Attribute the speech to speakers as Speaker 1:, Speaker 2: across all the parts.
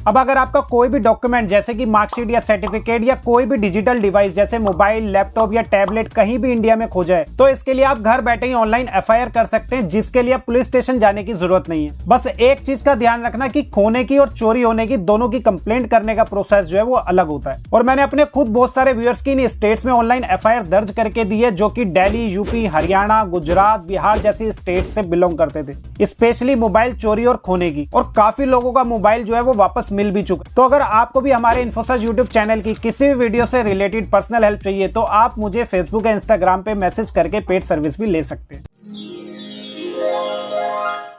Speaker 1: अब अगर आपका कोई भी डॉक्यूमेंट जैसे कि मार्कशीट या सर्टिफिकेट या कोई भी डिजिटल डिवाइस जैसे मोबाइल, लैपटॉप या टैबलेट कहीं भी इंडिया में खो जाए तो इसके लिए आप घर बैठे ही ऑनलाइन एफआईआर कर सकते हैं, जिसके लिए पुलिस स्टेशन जाने की जरूरत नहीं है। बस एक चीज का ध्यान रखना कि खोने की और चोरी होने की दोनों की कंप्लेंट करने का प्रोसेस जो है वो अलग होता है। और मैंने अपने खुद बहुत सारे व्यूअर्स की इन स्टेट्स में ऑनलाइन एफआईआर दर्ज करके दी है जो कि दिल्ली, यूपी, हरियाणा, गुजरात, बिहार जैसी स्टेट से बिलोंग करते थे, स्पेशली मोबाइल चोरी और खोने की। और काफी लोगों का मोबाइल जो है वो वापस मिल भी चुका। तो अगर आपको भी हमारे इन्फोसर्च यूट्यूब चैनल की किसी भी वीडियो से रिलेटेड पर्सनल हेल्प चाहिए तो आप मुझे फेसबुक या इंस्टाग्राम पे मैसेज करके पेड सर्विस भी ले सकते हैं।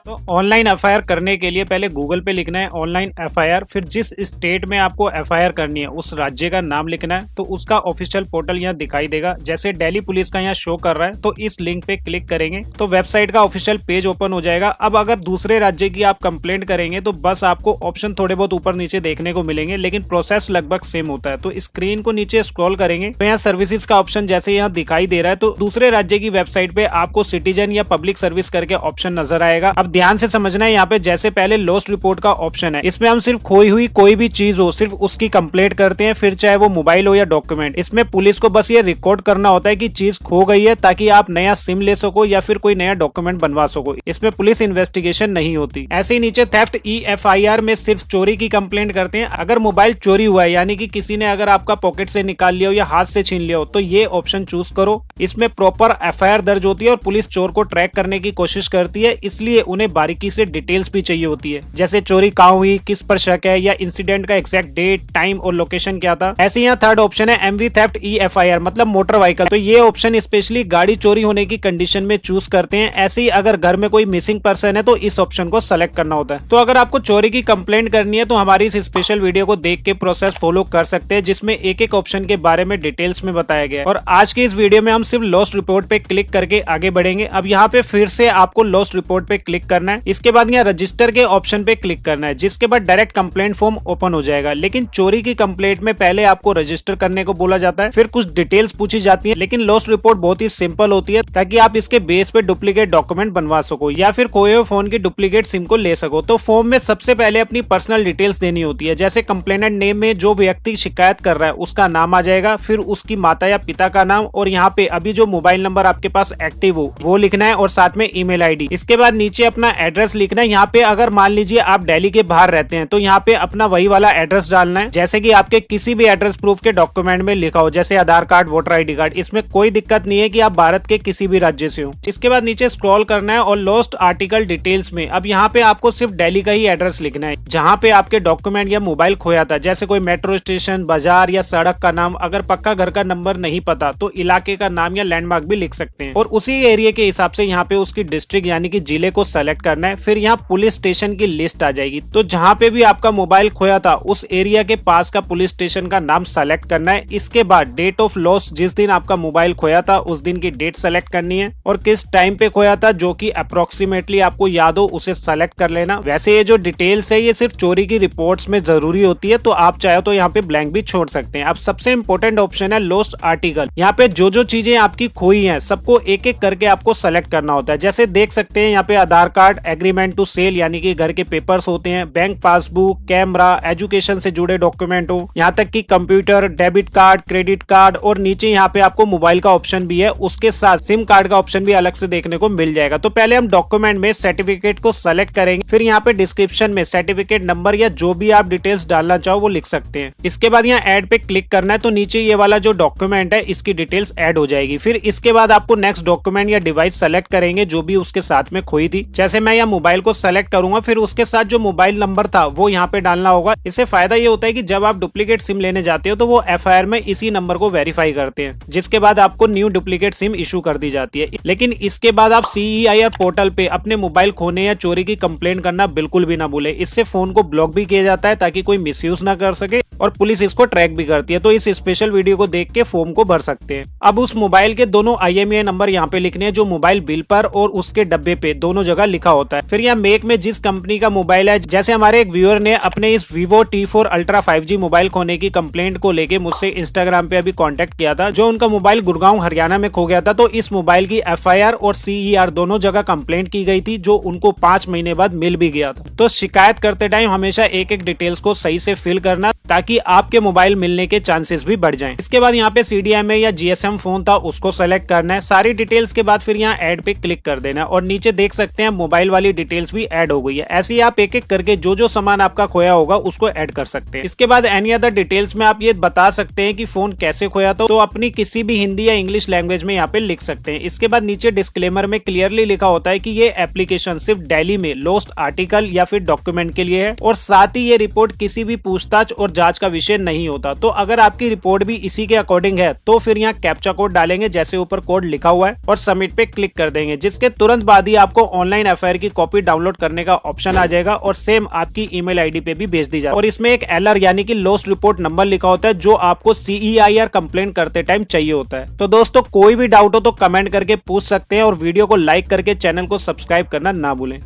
Speaker 1: तो ऑनलाइन एफआईआर करने के लिए पहले गूगल पे लिखना है ऑनलाइन एफआईआर, फिर जिस स्टेट में आपको एफआईआर करनी है उस राज्य का नाम लिखना है। तो उसका ऑफिशियल पोर्टल यहाँ दिखाई देगा, जैसे दिल्ली पुलिस का यहाँ शो कर रहा है। तो इस लिंक पे क्लिक करेंगे तो वेबसाइट का ऑफिशियल पेज ओपन हो जाएगा। अब अगर दूसरे राज्य की आप कंप्लेंट करेंगे तो बस आपको ऑप्शन थोड़े बहुत ऊपर नीचे देखने को मिलेंगे, लेकिन प्रोसेस लगभग सेम होता है। तो स्क्रीन को नीचे स्क्रॉल करेंगे तो यहाँ सर्विसेज का ऑप्शन जैसे यहाँ दिखाई दे रहा है, तो दूसरे राज्य की वेबसाइट पे आपको सिटीजन या पब्लिक सर्विस करके ऑप्शन नजर आएगा। अब ध्यान से समझना है, यहाँ पे जैसे पहले लॉस्ट रिपोर्ट का ऑप्शन है, इसमें हम सिर्फ खोई हुई कोई भी चीज हो सिर्फ उसकी कंप्लेंट करते हैं, फिर चाहे वो मोबाइल हो या डॉक्यूमेंट। इसमें पुलिस को बस ये रिकॉर्ड करना होता है कि चीज खो गई है ताकि आप नया सिम ले सको या फिर कोई नया डॉक्यूमेंट बनवा सको। इसमें पुलिस इन्वेस्टिगेशन नहीं होती। ऐसे ही नीचे थेफ्ट EFIR में सिर्फ चोरी की कंप्लेंट करते हैं। अगर मोबाइल चोरी हुआ है यानी कि किसी ने अगर आपका पॉकेट से निकाल लिया हो या हाथ से छीन लिया हो तो ये ऑप्शन चूज करो। इसमें प्रॉपर FIR दर्ज होती है और पुलिस चोर को ट्रैक करने की कोशिश करती है, इसलिए उन्हें बारीकी से डिटेल्स भी चाहिए होती है, जैसे चोरी कहाँ हुई, किस पर शक है या इंसिडेंट का एग्जैक्ट डेट, टाइम और लोकेशन क्या था। ऐसे यहाँ थर्ड ऑप्शन है MV थेफ्ट EFIR मतलब मोटर व्हीकल। तो ये ऑप्शन स्पेशली गाड़ी चोरी होने की कंडीशन में चूज करते हैं। ऐसे ही अगर घर में कोई मिसिंग पर्सन है तो इस ऑप्शन को सेलेक्ट करना होता है। तो अगर आपको चोरी की कंप्लेंट करनी है तो हमारी इस स्पेशल वीडियो को देख के प्रोसेस फॉलो कर सकते हैं, जिसमें एक एक ऑप्शन के बारे में डिटेल्स में बताया गया है। और आज की इस वीडियो में हम सिर्फ लॉस्ट रिपोर्ट पे क्लिक करके आगे बढ़ेंगे। अब यहाँ पे फिर से आपको लॉस्ट रिपोर्ट पे क्लिक करना है, इसके बाद यहाँ रजिस्टर के ऑप्शन पे क्लिक करना है, जिसके बाद डायरेक्ट कंप्लेंट फॉर्म ओपन हो जाएगा। लेकिन चोरी की कंप्लेंट में पहले आपको रजिस्टर करने को बोला जाता है, फिर कुछ डिटेल्स पूछी जाती है। लेकिन लॉस्ट रिपोर्ट बहुत ही सिंपल होती है ताकि आप इसके बेस पे डुप्लीकेट डॉक्यूमेंट बनवा सको या फिर खोए हुए फोन की डुप्लीकेट सिम को ले सको। तो फॉर्म में सबसे पहले अपनी पर्सनल डिटेल्स देनी होती है, जैसे कंप्लेनेंट नेम में जो व्यक्ति शिकायत कर रहा है उसका नाम आ जाएगा, फिर उसकी माता या पिता का नाम, और यहाँ पे अभी जो मोबाइल नंबर आपके पास एक्टिव हो वो लिखना है और साथ में ईमेल ID। इसके बाद नीचे अपना एड्रेस लिखना है। यहाँ पे अगर मान लीजिए आप दिल्ली के बाहर रहते हैं तो यहाँ पे अपना वही वाला एड्रेस डालना है, जैसे कि आपके किसी भी एड्रेस प्रूफ के डॉक्यूमेंट में लिखा हो, जैसे आधार कार्ड, वोटर ID कार्ड। इसमें कोई दिक्कत नहीं है कि आप भारत के किसी भी राज्य से हो। इसके बाद नीचे स्क्रॉल करना है और लॉस्ट आर्टिकल डिटेल्स में अब यहाँ पे आपको सिर्फ दिल्ली का ही एड्रेस लिखना है जहाँ पे आपके डॉक्यूमेंट या मोबाइल खोया था, जैसे कोई मेट्रो स्टेशन, बाजार या सड़क का नाम। अगर पक्का घर का नंबर नहीं पता तो इलाके का नाम या लैंडमार्क भी लिख सकते हैं, और उसी एरिया के हिसाब से यहाँ पे उसकी डिस्ट्रिक्ट यानी कि जिले को सेलेक्ट करना है। फिर यहाँ पुलिस स्टेशन की लिस्ट आ जाएगी, तो जहाँ पे भी आपका मोबाइल खोया था उस एरिया के पास का पुलिस स्टेशन का नाम सेलेक्ट करना है। इसके बाद डेट ऑफ लॉस, जिस दिन आपका मोबाइल खोया था उस दिन की डेट सेलेक्ट करनी है, और किस टाइम पे खोया था जो कि अप्रोक्सीमेटली आपको याद हो उसे सेलेक्ट कर लेना। वैसे ये जो डिटेल्स है ये सिर्फ चोरी की रिपोर्ट्स में जरूरी होती है, तो आप चाहे तो यहाँ पे ब्लैंक भी छोड़ सकते हैं। अब सबसे इंपॉर्टेंट ऑप्शन है लॉस्ट आर्टिकल। यहाँ पे जो चीजें आपकी खोई हैं सबको एक एक करके आपको सेलेक्ट करना होता है। जैसे देख सकते हैं यहाँ पे आधार कार्ड, एग्रीमेंट टू सेल यानी कि घर के पेपर्स होते हैं, बैंक पासबुक, कैमरा, एजुकेशन से जुड़े डॉक्यूमेंट हो, यहाँ तक कि computer, debit card, credit card, और नीचे यहाँ पे आपको मोबाइल का ऑप्शन भी है, उसके साथ सिम कार्ड का ऑप्शन भी अलग से देखने को मिल जाएगा। तो पहले हम डॉक्यूमेंट में सर्टिफिकेट को सेलेक्ट करेंगे, फिर यहाँ पे डिस्क्रिप्शन में सर्टिफिकेट नंबर या जो भी आप डिटेल्स डालना चाहो वो लिख सकते हैं। इसके बाद यहाँ ऐड पे क्लिक करना है, तो नीचे ये वाला जो डॉक्यूमेंट है इसकी डिटेल्स ऐड हो जाएगी। फिर इसके बाद आपको नेक्स्ट डॉक्यूमेंट या डिवाइस सेलेक्ट करेंगे जो भी उसके साथ में खोई थी। जैसे मैं यहाँ मोबाइल को सेलेक्ट करूंगा, फिर उसके साथ जो मोबाइल नंबर था वो यहाँ पे डालना होगा। इससे फायदा ये होता है कि जब आप डुप्लीकेट सिम लेने जाते हो तो वो FIR में इसी नंबर को वेरीफाई करते हैं, जिसके बाद आपको न्यू डुप्लीकेट सिम इशू कर दी जाती है। लेकिन इसके बाद आप CEIR पोर्टल पे अपने मोबाइल खोने या चोरी की कंप्लेंट करना बिल्कुल भी ना भूले। इससे फोन को ब्लॉक भी किया जाता है ताकि कोई मिसयूज ना कर सके। और पुलिस इसको ट्रैक भी करती है। तो इस स्पेशल वीडियो को देख के फॉर्म को भर सकते हैं। अब उस मोबाइल के दोनों IMEI नंबर यहाँ पे लिखने हैं जो मोबाइल बिल पर और उसके डब्बे पे दोनों जगह लिखा होता है। फिर यहाँ मेक में जिस कंपनी का मोबाइल है, जैसे हमारे एक व्यूअर ने अपने इस Vivo T4 Ultra 5G mobile खोने की कंप्लेंट को लेके मुझसे इंस्टाग्राम पे अभी कांटेक्ट किया था, जो उनका मोबाइल गुड़गांव हरियाणा में खो गया था। तो इस मोबाइल की FIR और CER दोनों जगह कंप्लेंट की गई थी, जो उनको 5 महीने बाद मिल भी गया था। तो शिकायत करते टाइम हमेशा एक एक डिटेल्स को सही से फिल करना, ताकि आपके मोबाइल मिलने के चांसेस भी बढ़ जाएं। इसके बाद यहाँ पे CDMA या GSM फोन था उसको सेलेक्ट करना है। सारी डिटेल्स के बाद फिर यहाँ ऐड पे क्लिक कर देना और नीचे देख सकते हैं मोबाइल वाली डिटेल्स भी ऐड हो गई है। ऐसे ही आप एक एक करके जो जो सामान आपका खोया होगा उसको ऐड कर सकते हैं। इसके बाद एनी अदर डिटेल्स में आप ये बता सकते हैं कि फोन कैसे खोया था, तो अपनी किसी भी हिंदी या इंग्लिश लैंग्वेज में यहाँ पे लिख सकते हैं। इसके बाद नीचे डिस्क्लेमर में क्लियरली लिखा होता है कि ये एप्लीकेशन सिर्फ दिल्ली में लॉस्ट आर्टिकल या फिर डॉक्यूमेंट के लिए है, और साथ ही ये रिपोर्ट किसी भी पूछताछ और जांच का विषय नहीं होता। तो अगर आपकी रिपोर्ट भी इसी के अकॉर्डिंग है तो फिर यहाँ कैप्चा कोड डालेंगे जैसे ऊपर कोड लिखा हुआ है और सबमिट पे क्लिक कर देंगे, जिसके तुरंत बाद ही आपको ऑनलाइन FIR की कॉपी डाउनलोड करने का ऑप्शन आ जाएगा और सेम आपकी ईमेल ID पे भी भेज दी जाए। और इसमें एक LR यानी कि लॉस्ट रिपोर्ट नंबर लिखा होता है, जो आपको CEIR कंप्लेंट करते टाइम चाहिए होता है। तो दोस्तों कोई भी डाउट हो तो कमेंट करके पूछ सकते हैं और वीडियो को लाइक करके चैनल को सब्सक्राइब करना ना भूलें।